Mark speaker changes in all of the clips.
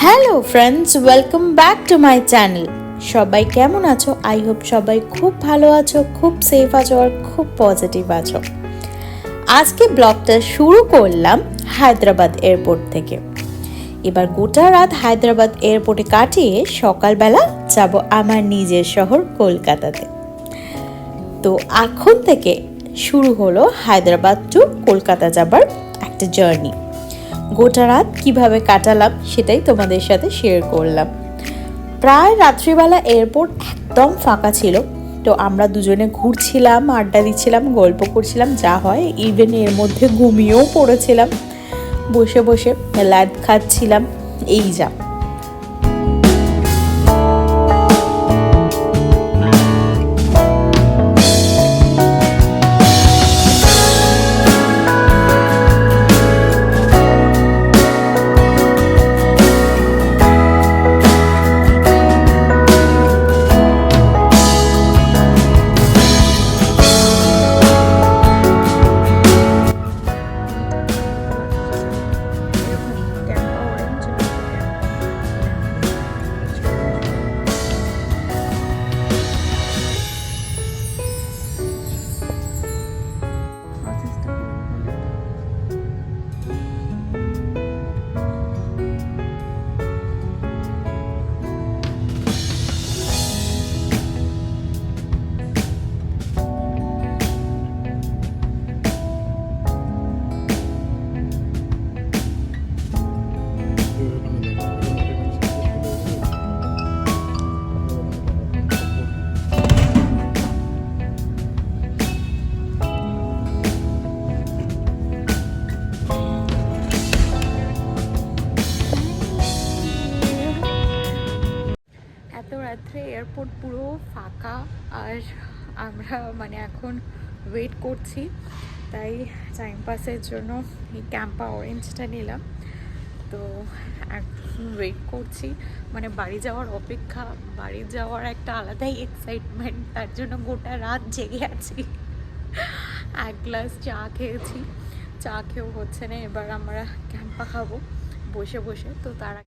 Speaker 1: Hello friends, welcome back to my channel. সবাই কেমন আছো? আই হোপ সবাই খুব ভালো আছো, খুব সেফ আছো আর খুব পজিটিভ আছো। আজকে ব্লগটা শুরু করলাম হায়দ্রাবাদ এয়ারপোর্ট থেকে। এবার গোটা রাত হায়দ্রাবাদ এয়ারপোর্টে কাটিয়ে সকালবেলা যাব আমার নিজের শহর কলকাতাতে। তো এখন থেকে শুরু হলো হায়দ্রাবাদ টু কলকাতা যাবার একটা জার্নি। গোটা রাত কীভাবে কাটালাম সেটাই তোমাদের সাথে শেয়ার করলাম। প্রায় রাত্রিবেলা এয়ারপোর্ট একদম ফাঁকা ছিল, তো আমরা দুজনে ঘুরছিলাম, আড্ডা দিচ্ছিলাম, গল্প করছিলাম, যা হয় ইভেন এর মধ্যে ঘুমিয়েও পড়েছিলাম, বসে বসে লাইভ খাচ্ছিলাম, এই যা। এত রাত্রে এয়ারপোর্ট পুরো ফাঁকা, আর আমরা এখন ওয়েট করছি, তাই টাইম পাসের জন্য এই ক্যাম্পা অরেঞ্জটা নিলাম। তো এখন ওয়েট করছি, বাড়ি যাওয়ার অপেক্ষা। বাড়ি যাওয়ার একটা আলাদাই এক্সাইটমেন্ট, তার জন্য গোটা রাত জেগে আছি। এক গ্লাস চা খেয়েছি, চা খেয়েও হচ্ছে না, এবার আমরা ক্যাম্পা খাবো বসে বসে। তো তারা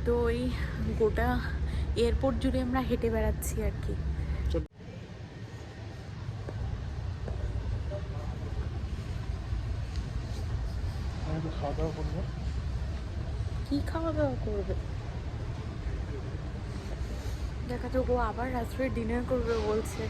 Speaker 1: তো ওই গোটা এয়ারপোর্ট জুড়ে আমরা হেঁটে বেড়াচ্ছি আর কি। কি খাওয়া দাওয়া করবে দেখা তো, ও আবার রাত্রে ডিনার করবে বলছে।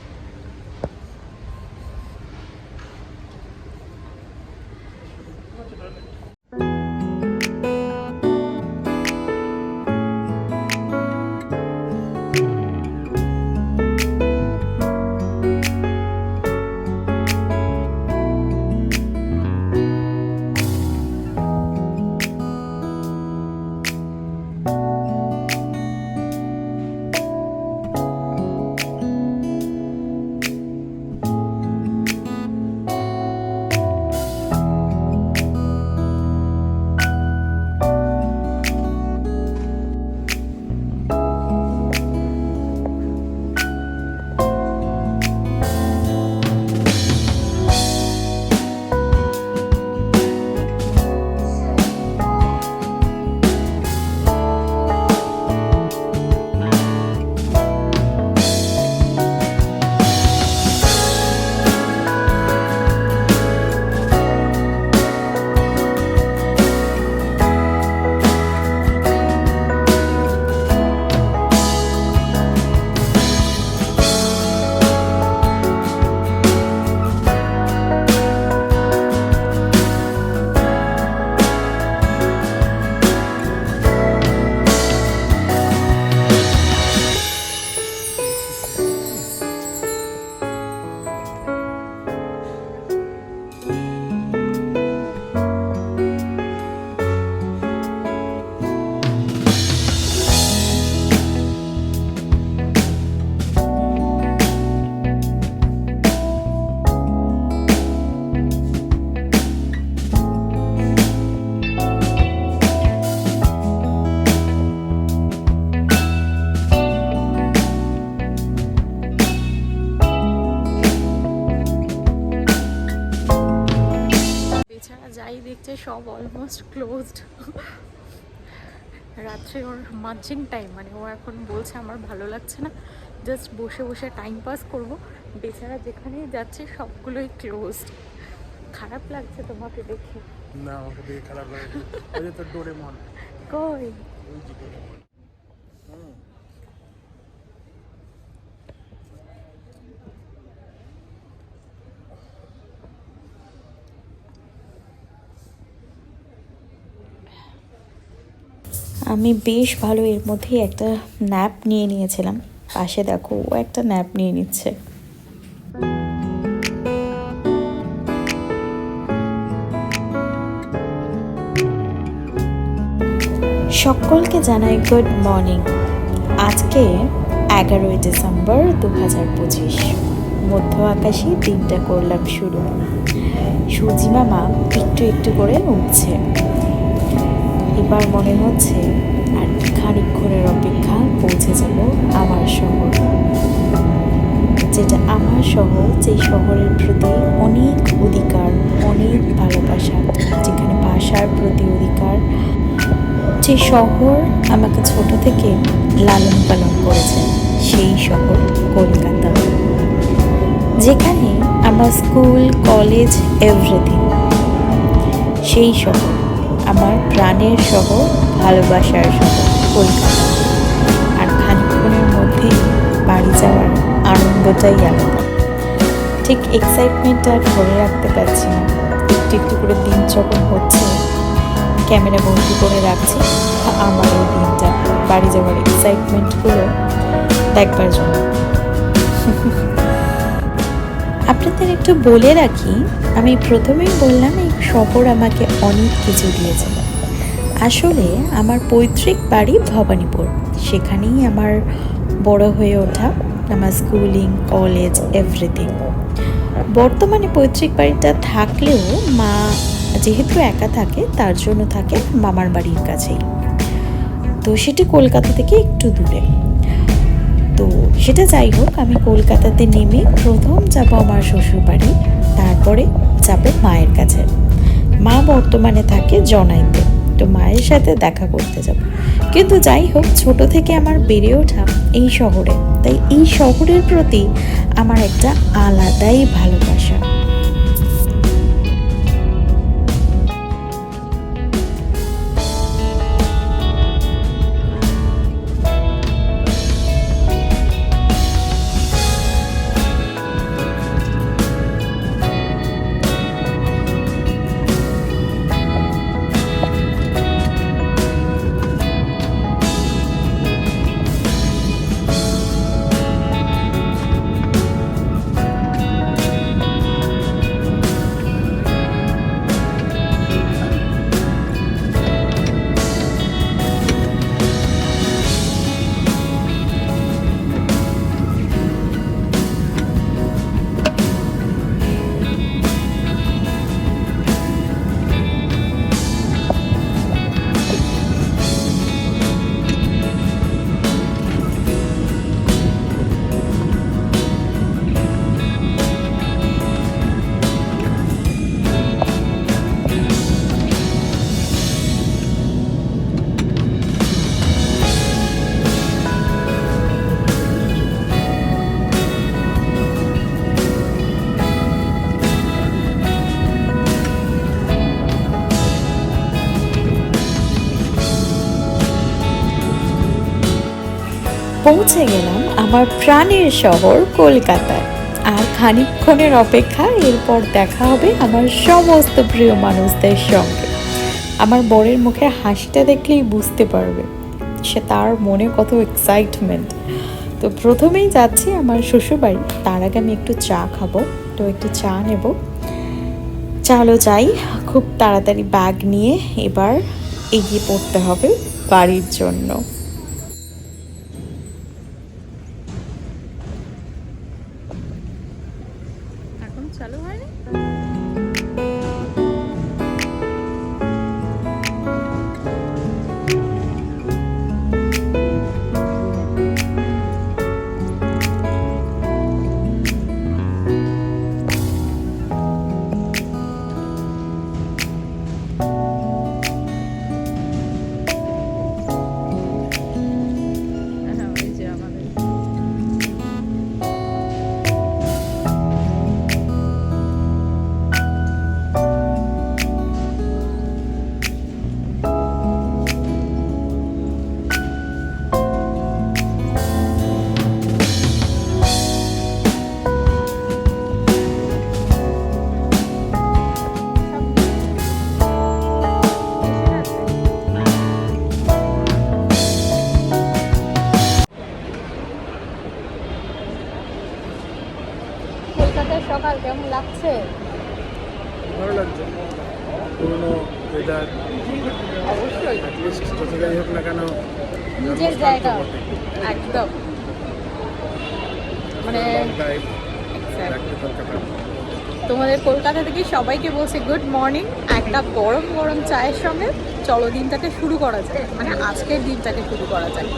Speaker 1: যাই দেখছে সব অলমোস্ট ক্লোজড।
Speaker 2: রাত্রে ওর মার্জিং টাইম, মানে ও এখন বলছে আমার ভালো লাগছে না, জাস্ট বসে বসে টাইম পাস করবো। বেচারা যেখানেই যাচ্ছে সবগুলোই ক্লোজড। খারাপ লাগছে তোমাকে দেখে?
Speaker 3: না, আমাকে দেখে খারাপ লাগে। ওই যে তোর ডোরেমন।
Speaker 2: কই?
Speaker 3: ওই যে ডোরেমন। হুম।
Speaker 1: আমি বেশ ভালো এর মধ্যেই একটা ন্যাপ নিয়ে নিয়েছিলাম। পাশে দেখো ও একটা ন্যাপ নিয়ে নিচ্ছে। সকলকে জানাই গুড মর্নিং। আজকে 11ই ডিসেম্বর 2025। মধ্য আকাশে দিনটা করলাম শুরু। সুজি মামা একটু একটু করে উঠছে। এবার মনে হচ্ছে আর খানিকক্ষণের অপেক্ষা পৌঁছে যাব আমার শহর। যেটা আমার শহর, যে শহরের প্রতি অনেক অধিকার, অনেক ভালোবাসা, যেখানে ভাষার প্রতি অধিকার, যে শহর আমাকে ছোট থেকে লালন পালন করেছে, সেই শহর কলকাতা। যেখানে আমার স্কুল, কলেজ, এভরিথিং। সেই শহর আমার প্রাণের শহর, ভালোবাসার শহর কলকাতা। আর খানিকক্ষণের মধ্যেই বাড়ি যাওয়ার আনন্দটাই আলাদা। ঠিক এক্সাইটমেন্টটা ধরে রাখতে পারছি না। একটু একটু করে দিন যখন হচ্ছে, ক্যামেরা বন্দি করে রাখছি আমার এই দিনটা, বাড়ি যাওয়ার এক্সাইটমেন্টগুলো দেখবার জন্য। আপনাদের একটু বলে রাখি, আমি প্রথমেই বললাম এই শহর আমাকে অনেক কিছু দিয়েছিল। আসলে আমার পৈতৃক বাড়ি ভবানীপুর, সেখানেই আমার বড় হয়ে ওঠা, আমার স্কুলিং, কলেজ, এভরিথিং। বর্তমানে পৈতৃক বাড়িটা থাকলেও মা যেহেতু একা থাকে, তার জন্য থাকে মামার বাড়ির কাছেই। তো সেটি কলকাতা থেকে একটু দূরে। তো সেটা যাই হোক, আমি কলকাতাতে নেমে প্রথম যাব আমার শ্বশুর বাড়ি, তারপরে যাব মায়ের কাছে। মা বর্তমানে থাকে জনাইতে, তো মায়ের সাথে দেখা করতে যাব। কিন্তু যাই হোক, ছোট থেকে আমার বেড়ে ওঠা এই শহরে, তাই এই শহরের প্রতি আমার একটা আলাদাই ভালোবাসা। পৌঁছে গেলাম আমার প্রাণের শহর কলকাতায়। আর খানিকক্ষণের অপেক্ষা, এরপর দেখা হবে আমার সমস্ত প্রিয় মানুষদের সঙ্গে। আমার বরের মুখের হাসিটা দেখলেই বুঝতে পারবে সে তার মনে কত এক্সাইটমেন্ট। তো প্রথমেই যাচ্ছি আমার শ্বশুরবাড়ি, তার আগে আমি একটু চা খাবো, তো একটু চা নেব। চলো যাই, খুব তাড়াতাড়ি ব্যাগ নিয়ে এবার এগিয়ে পড়তে হবে বাড়ির জন্য।
Speaker 2: এখন চালু হয়নি? কেমন লাগছে?
Speaker 3: ভালো লাগছে, পুরোনো ওয়েদার,
Speaker 2: অবশ্যই
Speaker 3: অ্যাটলিস্ট যত যাই হোক না কেন
Speaker 2: নিজের
Speaker 3: জন্মস্থান তো
Speaker 2: জায়গা,
Speaker 3: বটেই।
Speaker 2: একদম মানে
Speaker 3: long drive
Speaker 2: exact.
Speaker 3: Back to Kolkata.
Speaker 2: তোমাদের কলকাতা থেকে সবাইকে বলছে গুড মর্নিং। একটা গরম গরম চায়ের সঙ্গে চলো দিনটাকে শুরু করা যায়, মানে আজকের দিনটাকে শুরু করা যায়।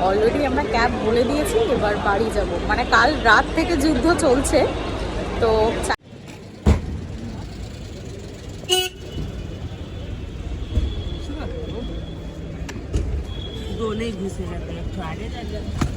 Speaker 2: অলরেডি আমরা ক্যাব বলে দিয়েছি, এবার বাড়ি যাব। মানে কাল রাত থেকে যুদ্ধ চলছে তো
Speaker 4: दोनों ही घुसे जाते हैं, तो आगे जा जाते हैं।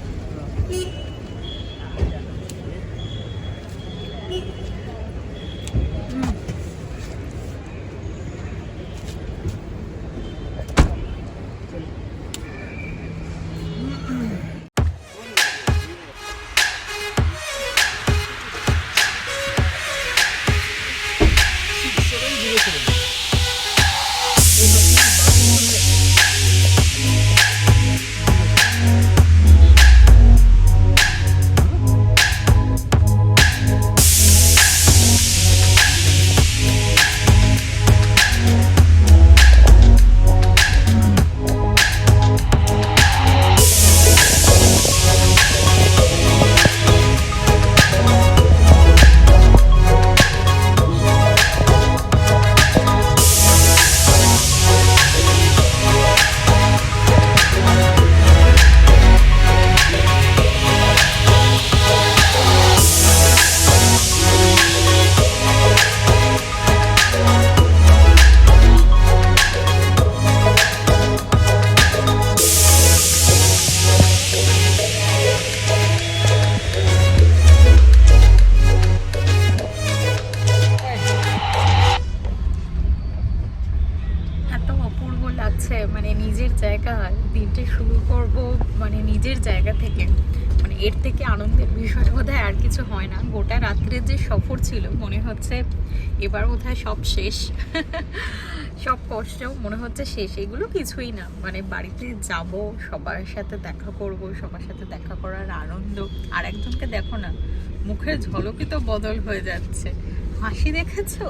Speaker 2: এত অপূর্ব লাগছে, মানে নিজের জায়গা, দিনটা শুরু করব মানে নিজের জায়গা থেকে। মানে এর থেকে আনন্দের বিষয় বোধহয় আর কিছু হয় না। গোটা রাত্রের যে সফর ছিল, মনে হচ্ছে এবার বোধহয় সব শেষ। সব কষ্ট মনে হচ্ছে শেষ। এগুলো কিছুই না, মানে বাড়িতে যাব, সবার সাথে দেখা করব, সবার সাথে দেখা করার আনন্দ। আর একজনকে দেখো না, মুখের ঝলকই তো বদল হয়ে যাচ্ছে। হাসি দেখেছো?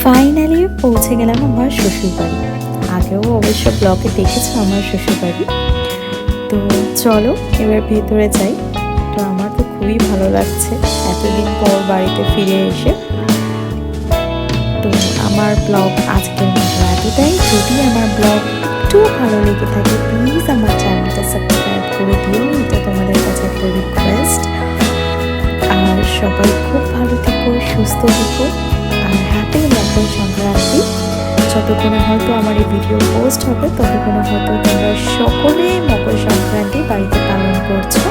Speaker 1: ফাইনালি পৌঁছে গেলাম আমার শ্বশুরবাড়ি। আগেও অবশ্য ব্লগে দেখেছো আমার শ্বশুরবাড়ি। তো চলো এবার ভেতরে যাই। তো আমার তো খুবই ভালো লাগছে এতদিন পর বাড়িতে ফিরে এসে। তো আমার ব্লগ আজকের মতো এতটাই। যদি আমার ব্লগ একটু ভালো লেগে থাকে প্লিজ আমার চ্যানেলটা সাবস্ক্রাইব করে দিও, এটা তোমাদের কাছে একটা রিকোয়েস্ট। আর সবাই খুব ভালো থেকো, সুস্থ থেকো আর হ্যাপি মকর সংক্রান্তি। যতক্ষণে হয়তো আমার এই ভিডিও পোস্ট হবে ততক্ষণে হয়তো তোমরা সকলে মকর সংক্রান্তি বাড়িতে পালন করছো।